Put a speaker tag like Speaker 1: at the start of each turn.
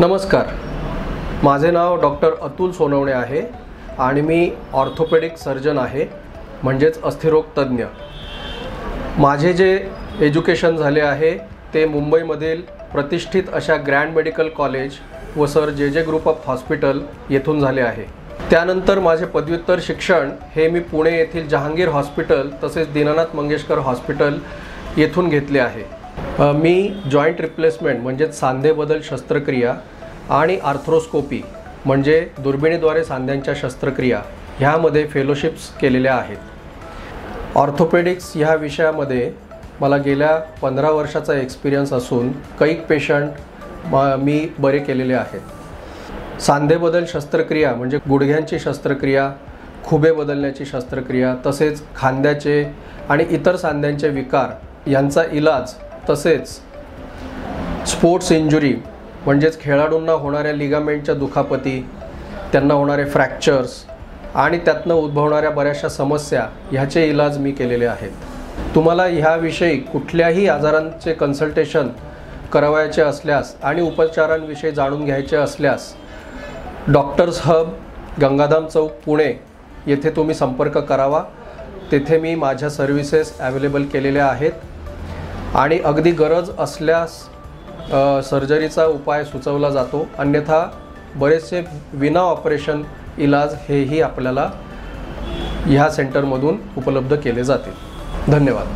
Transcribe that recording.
Speaker 1: नमस्कार, माझे नाव डॉक्टर अतुल सोनवणे आहे आणि मी ऑर्थोपेडिक सर्जन आहे, म्हणजेच अस्थिरोग तज्ञ। माझे जे एज्युकेशन झाले आहे ते मुंबईमधील प्रतिष्ठित अशा ग्रँड मेडिकल कॉलेज व सर जे ग्रुप ऑफ हॉस्पिटल येथून झाले आहे। त्यानंतर माझे पदव्युत्तर शिक्षण हे मी पुणे येथील जहांगीर हॉस्पिटल तसेच दीनानाथ मंगेशकर हॉस्पिटल येथून घेतले आहे। मी जॉइंट रिप्लेसमेंट म्हणजेच सांधे बदल शस्त्रक्रिया आणि आर्थ्रोस्कोपी म्हणजे दुर्बिणीद्वारे सांध्यांच्या शस्त्रक्रिया ह्यामध्ये फेलोशिप्स केलेल्या आहेत। ऑर्थोपेडिक्स ह्या विषयामध्ये मला गेल्या 15 वर्षाचा एक्सपिरियन्स असून कैक पेशंट मी बरे केलेले आहेत। सांधे बदल शस्त्रक्रिया म्हणजे गुडघ्यांची शस्त्रक्रिया, खुबे बदलण्याची शस्त्रक्रिया, तसेच खांद्याचे आणि इतर सांध्यांचे विकार यांचा इलाज, तसेच स्पोर्ट्स इंजुरी म्हणजेच खेळाडूंना होणाऱ्या लिगामेंटच्या दुखापती, त्यांना होणारे फ्रॅक्चर्स आणि त्यातनं उद्भवणाऱ्या बऱ्याचशा समस्या ह्याचे इलाज मी केलेले आहेत। तुम्हाला ह्याविषयी कुठल्याही आजारांचे कन्सल्टेशन करावयाचे असल्यास आणि उपचारांविषयी जाणून घ्यायचे असल्यास डॉक्टर्स हब, गंगाधाम चौक, पुणे येथे तुम्ही संपर्क करावा। तेथे मी माझ्या सर्व्हिसेस अवेलेबल केलेल्या आहेत आणि अगदी गरज असल्यास सर्जरीचा उपाय सुचवला जातो, अन्यथा बरेचसे विना ऑपरेशन इलाज हेही आपल्याला ह्या सेंटरमधून उपलब्ध केले जातील। धन्यवाद।